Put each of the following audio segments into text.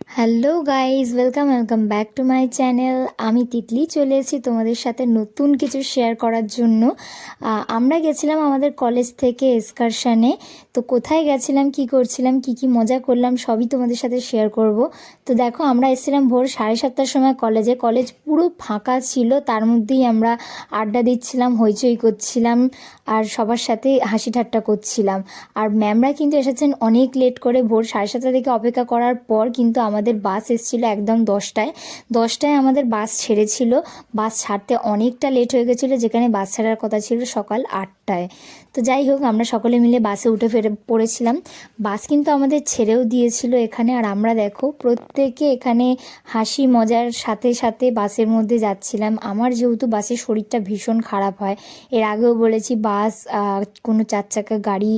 Hello guys, welcome back to my channel. আমি তিতলি চলে এসেছি তোমাদের সাথে নতুন কিছু শেয়ার করার জন্য। আমরা গেছিলাম আমাদের কলেজ থেকে এক্সকারশানে। তো কোথায় গেছিলাম, কি করছিলাম, কি মজা করলাম সবই তোমাদের সাথে শেয়ার করব। তো দেখো, আমরা এসেছিলাম ভোর 7:30টার সময় কলেজে। কলেজ পুরো ফাঁকা ছিল, তার মধ্যেই আমরা আড্ডা দিচ্ছিলাম, হইচই করছিলাম আর সবার সাথে হাসি ঠাট্টা করছিলাম। আর ম্যামরা কিন্তু এসেছেন অনেক লেট করে, ভোর 7:30 থেকে অপেক্ষা করার পর কিন্তু আমাদের বাস এসেছিলো একদম 10টায় আমাদের বাস ছেড়েছিল। বাস ছাড়তে অনেকটা লেট হয়ে গেছিলো, যেখানে বাস ছাড়ার কথা ছিল সকাল 8টায়। তো যাই হোক, আমরা সকলে মিলে বাসে উঠে পড়েছিলাম। বাস কিন্তু আমাদের ছেড়েও দিয়েছিল এখানে। আর আমরা দেখো প্রত্যেকে এখানে হাসি মজার সাথে সাথে বাসের মধ্যে যাচ্ছিলাম। আমার যেহেতু বাসের শরীরটা ভীষণ খারাপ হয়, এর আগেও বলেছি, বাস কোনো 4 চাকা গাড়ি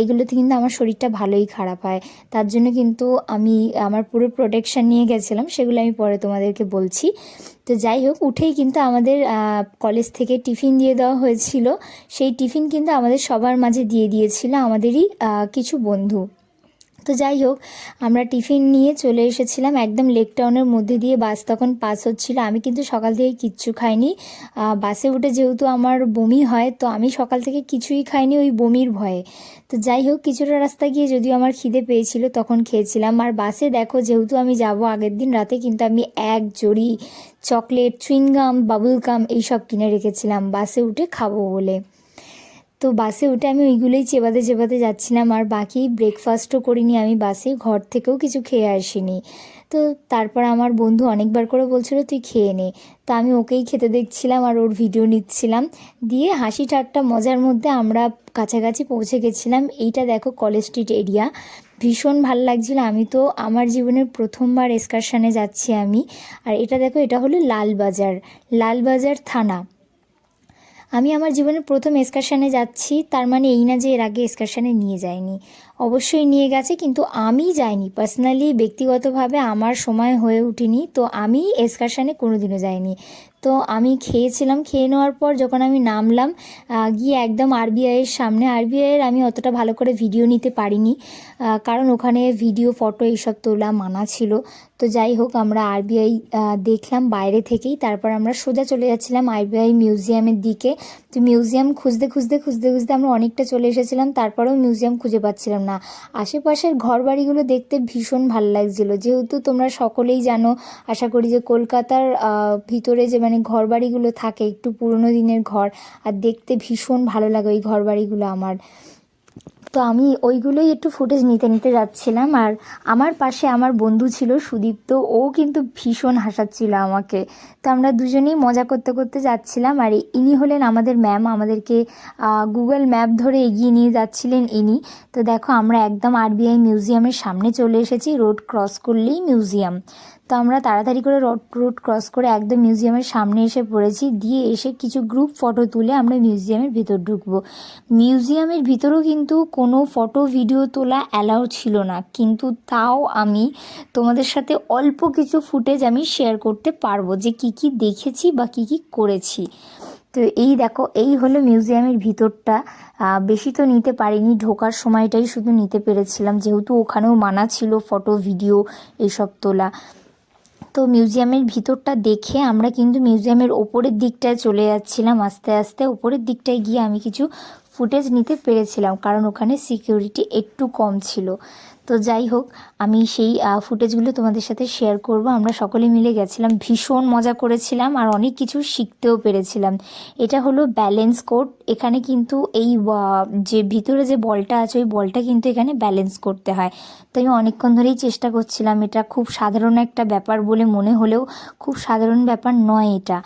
এগুলোতে কিন্তু আমার শরীরটা ভালোই খারাপ হয়। তার জন্য কিন্তু আমি আমার পুরো প্রোটেকশান নিয়ে গেছিলাম, সেগুলো আমি পরে তোমাদেরকে বলছি। তো যাই হোক, উঠেই কিন্তু আমাদের কলেজ থেকে টিফিন দিয়ে দেওয়া হয়েছিল। সেই টিফিন কিন্তু আমাদের সবার মাঝে দিয়ে দিয়েছিল আমাদেরই কিছু বন্ধু। তো যাই হোক, আমরা টিফিন নিয়ে চলে এসেছিলাম একদম লেক টাউনের মধ্যে দিয়ে। বাস তখন পাস হচ্ছিল। আমি কিন্তু সকাল থেকে কিচ্ছু খাইনি। বাসে উঠে যেহেতু আমার বমি হয়, তো আমি সকাল থেকে কিছুই খাইনি ওই বমির ভয়ে। তো যাই হোক, কিছুটা রাস্তা গিয়ে যদিও আমার খিদে পেয়েছিল, তখন খেয়েছিলাম। আর বাসে দেখো, যেহেতু আমি যাব আগের দিন রাতে, কিন্তু আমি এক জড়ি চকলেট, চুইংগাম, বাবুল গাম এইসব কিনে রেখেছিলাম বাসে উঠে খাবো বলে। তো বাসে উঠে আমি ওইগুলোই চেবাতে চেবাতে যাচ্ছিলাম। আর বাকি ব্রেকফাস্টও করিনি আমি বাসে, ঘর থেকেও কিছু খেয়ে আসিনি। তো তারপর আমার বন্ধু অনেকবার করে বলছিল তুই খেয়ে নে। তো আমি ওকেই খেতে দেখছিলাম আর ওর ভিডিও নিচ্ছিলাম। দিয়ে হাসি ঠাট্টা মজার মধ্যে আমরা কাছাকাছি পৌঁছে গেছিলাম। এইটা দেখো কলেজ স্ট্রিট এরিয়া, ভীষণ ভালো লাগছিল। আমি তো আমার জীবনের প্রথমবার এক্সকারশানে যাচ্ছি আমি। আর এটা দেখো, এটা হলো লালবাজার থানা। আমি আমার জীবনের প্রথম এক্সকারশানে যাচ্ছি, তার মানে এই না যে এর আগে এক্সকারশানে নিয়ে যায়নি, অবশ্যই নিয়ে গেছে, কিন্তু আমি যাইনি পার্সোনালি, ব্যক্তিগতভাবে আমার সময় হয়ে ওঠেনি। তো আমি এক্সকারশানে কোনোদিনও যাইনি। তো আমি খেয়েছিলাম, খেয়ে নেওয়ার পর যখন আমি নামলাম, গিয়ে একদম আরবিআইয়ের সামনে। আরবিআইয়ের আমি অতটা ভালো করে ভিডিও নিতে পারিনি, কারণ ওখানে ভিডিও ফটো এইসব তোলা মানা ছিল। তো যাই হোক, আমরা আরবিআই দেখলাম বাইরে থেকেই। তারপর আমরা সোজা চলে যাচ্ছিলাম আরবিআই মিউজিয়ামের দিকে। তো মিউজিয়াম খুঁজতে খুঁজতে খুঁজতে খুঁজতে আমরা অনেকটা চলে এসেছিলাম, তারপরেও মিউজিয়াম খুঁজে পাচ্ছিলাম না। আশেপাশের ঘরবাড়িগুলো দেখতে ভীষণ ভালো লাগছিলো। যেহেতু তোমরা সকলেই জানো, আশা করি, যে কলকাতার ভিতরে যে মানে ঘরবাড়িগুলো থাকে, একটু পুরনো দিনের ঘর, আর দেখতে ভীষণ ভালো লাগে ওই ঘরবাড়িগুলো আমার। তো আমি ওইগুলোই একটু ফুটেজ নিতে নিতে যাচ্ছিলাম। আর আমার পাশে আমার বন্ধু ছিল সুদীপ্ত, ও কিন্তু ভীষণ হাসাচ্ছিল আমাকে। তো আমরা দুজনেই মজা করতে করতে যাচ্ছিলাম। আর ইনি হলেন আমাদের ম্যাম, আমাদেরকে গুগল ম্যাপ ধরে এগিয়ে নিয়ে যাচ্ছিলেন ইনি। তো দেখো, আমরা একদম আরবিআই মিউজিয়ামের সামনে চলে এসেছি, রোড ক্রস করলেই মিউজিয়াম। তো আমরা তাড়াতাড়ি করে রোড ক্রস করে একদম মিউজিয়ামের সামনে এসে পড়েছি। দিয়ে এসে কিছু গ্রুপ ফটো তুলে আমরা মিউজিয়ামের ভিতর ঢুকবো। মিউজিয়ামের ভিতরেও কিন্তু কোনো ফটো ভিডিও তোলা অ্যালাউ ছিল না, কিন্তু তাও আমি তোমাদের সাথে অল্প কিছু ফুটেজ আমি শেয়ার করতে পারবো, যে কি দেখেছি বা কি করেছি। তো এই দেখো, এই হলো মিউজিয়ামের ভিতরটা। বেশি তো নিতে পারিনি, ঢোকার সময়টাই শুধু নিতে পেরেছিলাম, যেহেতু ওখানেও মানা ছিল ফটো ভিডিও এইসব তোলা। তো মিউজিয়ামের ভিতরটা দেখে আমরা কিন্তু মিউজিয়ামের ওপরের দিকটায় চলে যাচ্ছিলাম। আস্তে আস্তে ওপরের দিকটায় গিয়ে আমি কিছু ফুটেজ নিতে পেরেছিলাম, কারণ ওখানে সিকিউরিটি একটু কম ছিল। তো যাই হোক, আমি সেই ফুটেজগুলো তোমাদের সাথে শেয়ার করব। আমরা সকলে মিলে গেছিলাম, ভীষণ মজা করেছিলাম আর অনেক কিছু শিখতেও পেরেছিলাম। এটা হলো ব্যালেন্স কোর্ট। এখানে কিন্তু এই যে ভিতরে যে বলটা আছে, ওই বলটা কিন্তু এখানে ব্যালেন্স করতে হয়। তো আমি অনেকক্ষণ ধরেই চেষ্টা করছিলাম। এটা খুব সাধারণ একটা ব্যাপার বলে মনে হলেও খুব সাধারণ ব্যাপার নয় এটা।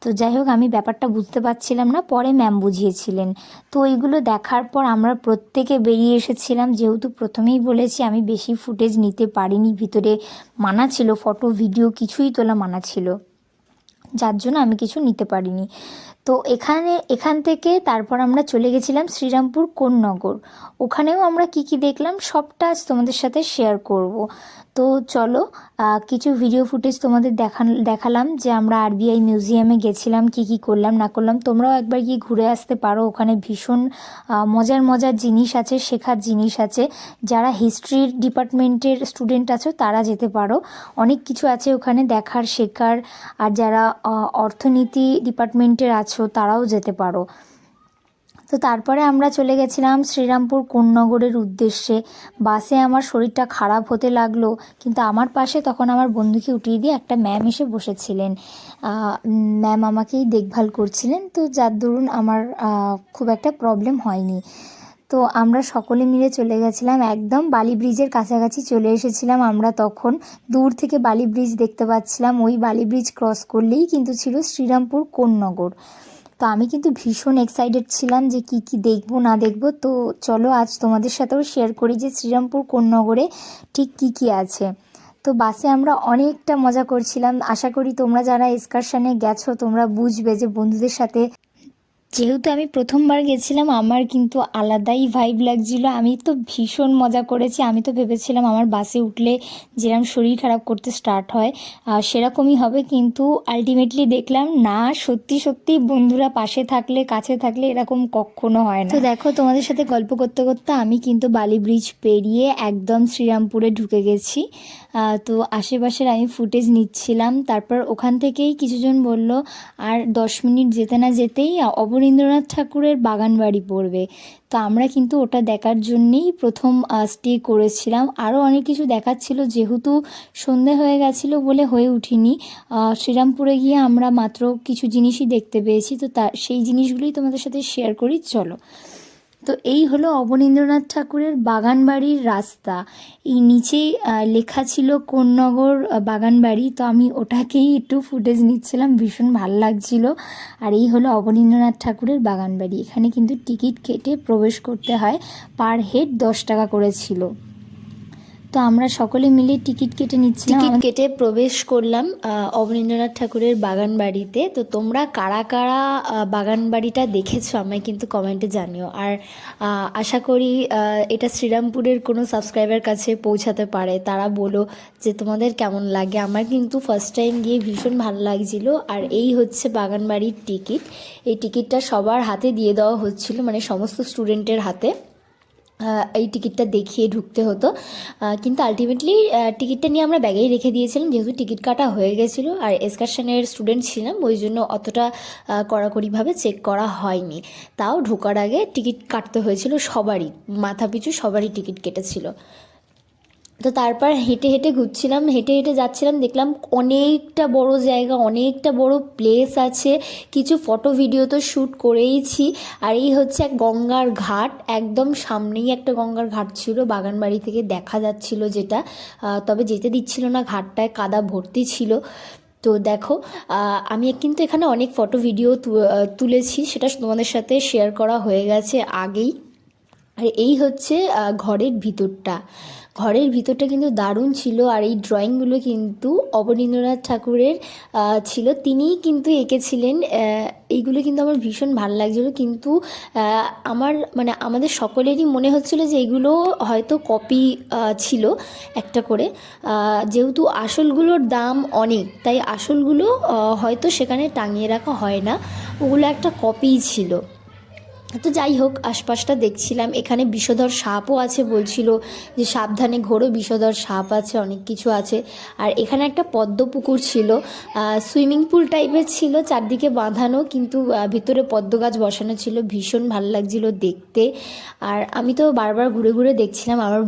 তো যাই হোক, আমি ব্যাপারটা বুঝতে পারছিলাম না, পরে ম্যাম বুঝিয়েছিলেন। তো ওইগুলো দেখার পর আমরা প্রত্যেকে বেরিয়ে এসেছিলাম। যেহেতু প্রথমেই বলেছি আমি বেশি ফুটেজ নিতে পারিনি, ভিতরে মানা ছিল, ফটো ভিডিও কিছুই তোলা মানা ছিল, যার জন্য আমি কিছু নিতে পারিনি। তো এখান থেকে তারপর আমরা চলে গেছিলাম শ্রীরামপুর কোন্নগর। ওখানেও আমরা কি কি দেখলাম সবটা আজ তোমাদের সাথে শেয়ার করব। তো চলো কিছু ভিডিও ফুটেজ তোমাদের দেখালাম যে আমরা আরবিআই মিউজিয়ামে গেছিলাম, কি কি করলাম না করলাম। তোমরাও একবার গিয়ে ঘুরে আসতে পারো, ওখানে ভীষণ মজার মজার জিনিস আছে, শেখার জিনিস আছে। যারা হিস্ট্রির ডিপার্টমেন্টের স্টুডেন্ট আছো তারা যেতে পারো, অনেক কিছু আছে ওখানে দেখার শেখার। আর যারা অর্থনীতি ডিপার্টমেন্টের আছো তারাও যেতে পারো। তো তারপরে আমরা চলে গেছিলাম শ্রীরামপুর কোন্নগরের উদ্দেশ্যে। বাসে আমার শরীরটা খারাপ হতে লাগলো, কিন্তু আমার পাশে তখন আমার বন্ধুকে উঠিয়ে দিয়ে একটা ম্যাম এসে বসেছিলেন। ম্যাম আমাকেই দেখভাল করছিলেন, তো যার দরুন আমার খুব একটা প্রবলেম হয়নি। তো আমরা সকলে মিলে চলে গেছিলাম, একদম বালি ব্রিজের কাছাকাছি চলে এসেছিলাম আমরা তখন। দূর থেকে বালি ব্রিজ দেখতে পাচ্ছিলাম, ওই বালি ব্রিজ ক্রস করলেই কিন্তু ছিল শ্রীরামপুর কোন্নগর। তো আমি কিন্তু ভীষণ এক্সাইটেড ছিলাম যে কি কি দেখব না দেখব। তো চলো আজ তোমাদের সাথেও শেয়ার করি যে শ্রীরামপুর কোন্নগরে ঠিক কি কি আছে। তো বাসে আমরা অনেকটা মজা করছিলাম। আশা করি তোমরা যারা এক্সকারশনে গেছো তোমরা বুঝবে যে বন্ধুদের সাথে, যেহেতু আমি প্রথমবার গেছিলাম, আমার কিন্তু আলাদাই ভাইব লাগছিল। আমি তো ভীষণ মজা করেছি। আমি তো ভেবেছিলাম আমার বাসে উঠলে যেরকম শরীর খারাপ করতে স্টার্ট হয় সেরকমই হবে, কিন্তু আলটিমেটলি দেখলাম না, সত্যি সত্যি বন্ধুরা পাশে থাকলে কাছে থাকলে এরকম কখনো হয় না। তো দেখো, তোমাদের সাথে গল্প করতে করতে আমি কিন্তু বালি ব্রিজ পেরিয়ে একদম শ্রীরামপুরে ঢুকে গেছি। তো আশেপাশের আমি ফুটেজ নিচ্ছিলাম। তারপর ওখান থেকেই কিছুজন বলল আর 10 মিনিট যেতে না যেতেই অবনীন্দ্রনাথ ঠাকুরের বাগান বাড়ি পড়বে। তো আমরা কিন্তু ওটা দেখার জন্যেই প্রথম স্টে করেছিলাম। আরও অনেক কিছু দেখার ছিল, যেহেতু সন্ধে হয়ে গেছিলো বলে হয়ে উঠিনি। শ্রীরামপুরে গিয়ে আমরা মাত্র কিছু জিনিসই দেখতে পেয়েছি, তো সেই জিনিসগুলোই তোমাদের সাথে শেয়ার করি চলো। তো এই হলো অবনীন্দ্রনাথ ঠাকুরের বাগান বাড়ির রাস্তা। এই নিচেই লেখা ছিল কোন্নগর বাগান বাড়ি। তো আমি ওটাকেই একটু ফুটেজ নিচ্ছিলাম, ভীষণ ভাল লাগছিল। আর এই হলো অবনীন্দ্রনাথ ঠাকুরের বাগান বাড়ি। এখানে কিন্তু টিকিট কেটে প্রবেশ করতে হয়, পার হেড 10 টাকা করে ছিল। তো আমরা সকলে মিলে টিকিট কেটে নিচ্ছিলাম, টিকিট কেটে প্রবেশ করলাম অবনীন্দ্রনাথ ঠাকুরের বাগান বাড়িতে। তো তোমরা কারা কারা বাগান বাড়িটা দেখেছো আমায় কিন্তু কমেন্টে জানিও। আর আশা করি এটা শ্রীরামপুরের কোনো সাবস্ক্রাইবার কাছে পৌঁছাতে পারে, তারা বলো যে তোমাদের কেমন লাগে। আমার কিন্তু ফার্স্ট টাইম গিয়ে ভীষণ ভালো লাগছিল। আর এই হচ্ছে বাগান বাড়ির টিকিট। এই টিকিটটা সবার হাতে দিয়ে দেওয়া হচ্ছিল, মানে সমস্ত স্টুডেন্টের হাতে এই টিকিটটা দেখিয়ে ঢুকতে হতো। কিন্তু আলটিমেটলি টিকিটটা নিয়ে আমরা ব্যাগেই রেখে দিয়েছিলাম, যেহেতু টিকিট কাটা হয়ে গেছিলো। আর এক্সকারশনের স্টুডেন্ট ছিলাম, ওই জন্য অতটা কড়াকড়িভাবে চেক করা হয়নি। তাও ঢোকার আগে টিকিট কাটতে হয়েছিল সবারই, মাথাপিছু সবারই টিকিট কেটেছিল। তো তারপর হেঁটে হেঁটে ঘুরছিলাম, হেঁটে হেঁটে যাচ্ছিলাম, দেখলাম অনেকটা বড় জায়গা, অনেকটা বড় প্লেস আছে। কিছু ফটো ভিডিও তো শ্যুট করেইছি। আর এই হচ্ছে এক গঙ্গার ঘাট, একদম সামনেই একটা গঙ্গার ঘাট ছিল, বাগানবাড়ি থেকে দেখা যাচ্ছিল যেটা। তবে যেতে দিচ্ছিল না, ঘাটটায় কাদা ভর্তি ছিল। তো দেখো, আমি কিন্তু এখানে অনেক ফটো ভিডিও তুলেছি, সেটা তোমাদের সাথে শেয়ার করা হয়ে গেছে আগেই। আর এই হচ্ছে ঘরের ভিতরটা। ঘরের ভিতরটা কিন্তু দারুণ ছিল। আর এই ড্রয়িংগুলো কিন্তু অবনীন্দ্রনাথ ঠাকুরের ছিল, তিনিই কিন্তু এঁকেছিলেন। এইগুলো কিন্তু আমার ভীষণ ভালো লাগছিলো, কিন্তু আমার মানে আমাদের সকলেরই মনে হচ্ছিলো যে এগুলো হয়তো কপি ছিল একটা করে, যেহেতু আসলগুলোর দাম অনেক, তাই আসলগুলো হয়তো সেখানে টাঙিয়ে রাখা হয় না, ওগুলো একটা কপিই ছিল। তো যাই হোক, আশপাশটা দেখছিলাম। এখানে বিষধর সাপও আছে, বলছিল যে সাবধানে ঘোরো, বিষধর সাপ আছে, অনেক কিছু আছে। আর এখানে একটা পদ্ম পুকুর ছিল, সুইমিং পুল টাইপের ছিল, চারদিকে বাঁধানো, কিন্তু ভিতরে পদ্ম গাছ বসানো ছিল, ভীষণ ভালো লাগছিল দেখতে। আর আমি তো বারবার ঘুরে ঘুরে দেখছিলাম, আমার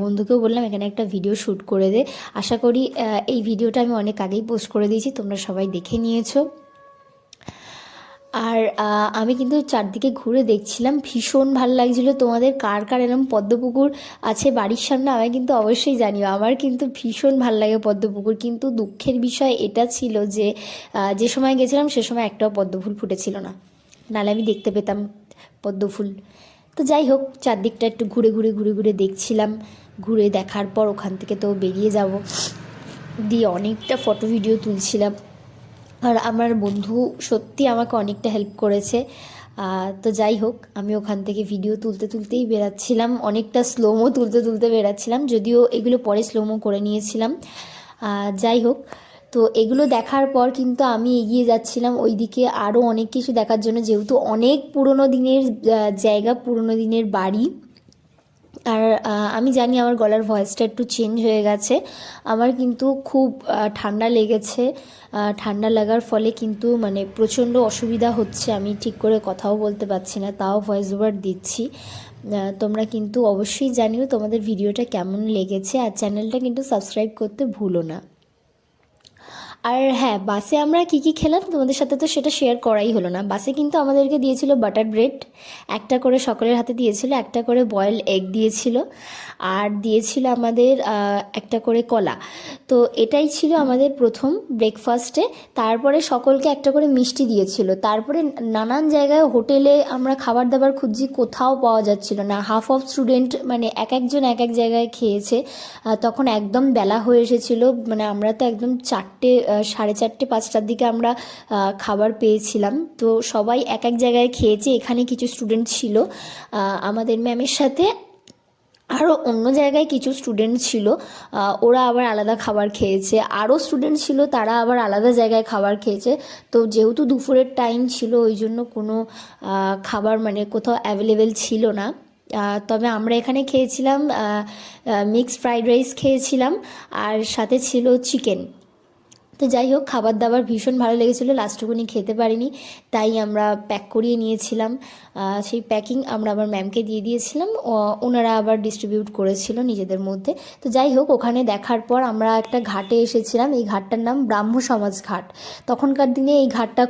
বন্ধুকেও বললাম এখানে একটা ভিডিও শ্যুট করে দে। আশা করি এই ভিডিওটা আমি অনেক আগেই পোস্ট করে দিয়েছি, তোমরা সবাই দেখে নিয়েছো। আর আমি কিন্তু চারদিকে ঘুরে দেখছিলাম, ভীষণ ভালো লাগছিলো। তোমাদের কার কার এরকম পদ্মপুকুর আছে বাড়ির সামনে আমায় কিন্তু অবশ্যই জানিও। আমার কিন্তু ভীষণ ভালো লাগে পদ্মপুকুর, কিন্তু দুঃখের বিষয় এটা ছিল যে যে সময় গেছিলাম সে সময় একটাও পদ্মফুল ফুটেছিল না, নাহলে আমি দেখতে পেতাম পদ্মফুল। তো যাই হোক, চারদিকটা একটু ঘুরে ঘুরে ঘুরে ঘুরে দেখছিলাম। ঘুরে দেখার পর ওখান থেকে তো বেরিয়ে যাব, দিয়ে অনেকটা ফটো ভিডিও তুলছিলাম। আর আমার বন্ধু সত্যি আমাকে অনেকটা হেল্প করেছে। তো যাই হোক, আমি ওখান থেকে ভিডিও তুলতে তুলতেই বেরাচ্ছিলাম, অনেকটা স্লোমো তুলতে তুলতে বেরাচ্ছিলাম, যদিও এগুলো পরে স্লোমো করে নিয়েছিলাম। যাই হোক, তো এগুলো দেখার পর কিন্তু আমি এগিয়ে যাচ্ছিলাম ওইদিকে আরও অনেক কিছু দেখার জন্য, যেহেতু অনেক পুরনো দিনের জায়গা, পুরনো দিনের বাড়ি। আর আমি জানি আমার গলার ভয়েসটা একটু চেঞ্জ হয়ে গেছে, আমার কিন্তু খুব ঠান্ডা লেগেছে। ঠান্ডা লাগার ফলে কিন্তু মানে প্রচণ্ড অসুবিধা হচ্ছে, আমি ঠিক করে কথাও বলতে পারছি না, তাও ভয়েস ওভার দিচ্ছি। তোমরা কিন্তু অবশ্যই জানিও তোমাদের ভিডিওটা কেমন লেগেছে, আর চ্যানেলটা কিন্তু সাবস্ক্রাইব করতে ভুলো না। আর হ্যাঁ, বাসে আমরা কী কী খেলাম তোমাদের সাথে তো সেটা শেয়ার করাই হলো না। বাসে কিন্তু আমাদেরকে দিয়েছিল বাটার ব্রেড, একটা করে সকলের হাতে দিয়েছিল, একটা করে বয়েল এগ দিয়েছিল, আর দিয়েছিল আমাদের একটা করে কলা। তো এটাই ছিল আমাদের প্রথম ব্রেকফাস্টে। তারপরে সকলকে একটা করে মিষ্টি দিয়েছিল। তারপরে নানান জায়গায় হোটেলে আমরা খাবার দাবার খুঁজছি, কোথাও পাওয়া যাচ্ছিল না। হাফ অফ স্টুডেন্ট মানে এক একজন এক এক জায়গায় খেয়েছে। তখন একদম বেলা হয়ে এসেছিলো, মানে আমরা তো একদম 4টে, 4:30, 5টার দিকে আমরা খাবার পেয়েছিলাম। তো সবাই এক এক জায়গায় খেয়েছে। এখানে কিছু স্টুডেন্ট ছিল আমাদের ম্যামের সাথে, আরও অন্য জায়গায় কিছু স্টুডেন্ট ছিল, ওরা আবার আলাদা খাবার খেয়েছে। আরও স্টুডেন্ট ছিল, তারা আবার আলাদা জায়গায় খাবার খেয়েছে। তো যেহেতু দুপুরের টাইম ছিল, ওই জন্য কোনো খাবার মানে কোথাও অ্যাভেলেবেল ছিল না। তবে আমরা এখানে খেয়েছিলাম মিক্সড ফ্রাইড রাইস খেয়েছিলাম, আর সাথে ছিল চিকেন। তো যাই হোক, খাবার দাবার ভীষণ ভালো লেগেছিলো। লাস্টটুকুনি খেতে পারিনি, তাই আমরা প্যাক করিয়ে নিয়েছিলাম। সেই প্যাকিং আমরা আবার ম্যামকে দিয়ে দিয়েছিলাম, ওনারা আবার ডিস্ট্রিবিউট করেছিল নিজেদের মধ্যে। তো যাই হোক, ওখানে দেখার পর আমরা একটা ঘাটে এসেছিলাম। এই ঘাটটার নাম ব্রাহ্ম সমাজ ঘাট। তখনকার দিনে এই ঘাটটা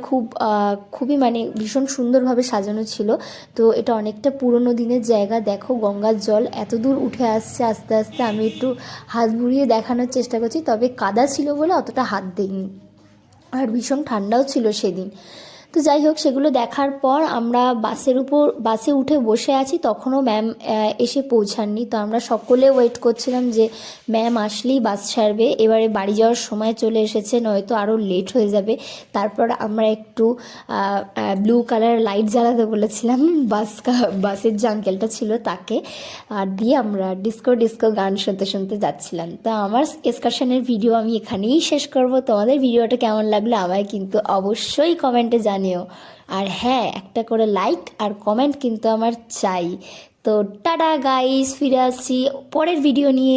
খুবই মানে ভীষণ সুন্দরভাবে সাজানো ছিল। তো এটা অনেকটা পুরনো দিনের জায়গা। দেখো, গঙ্গার জল এত দূর উঠে আসছে আস্তে আস্তে। আমি একটু হাত বুলিয়ে দেখানোর চেষ্টা করছি, তবে কাদা ছিল বলে অতটা হাত দিইনি, আর ভীষণ ঠান্ডাও ছিল সেদিন। তো যাই হোক, সেগুলো দেখার পর আমরা বাসে উঠে বসে আছি, তখনও ম্যাম এসে পৌঁছাননি। তো আমরা সকলে ওয়েট করছিলাম যে ম্যাম আসলেই বাস ছাড়বে। এবারে বাড়ি যাওয়ার সময় চলে এসেছে, নয়তো আরও লেট হয়ে যাবে। তারপর আমরা একটু ব্লু কালার লাইট জ্বালাতে বলেছিলাম বাসের যে আঙ্কেলটা ছিল তাকে, আর দিয়ে আমরা ডিস্কো ডিস্কো গান শুনতে শুনতে যাচ্ছিলাম। তো আমার এক্সকারশনের ভিডিও আমি এখানেই শেষ করব। তোমাদের ভিডিওটা কেমন লাগলো আমায় কিন্তু অবশ্যই কমেন্টে জানিও। আর হ্যাঁ, একটা করে লাইক আর কমেন্ট কিন্তু আমার চাই। তো টাটা গাইস, ফিরে আসছি পরের ভিডিও নিয়ে।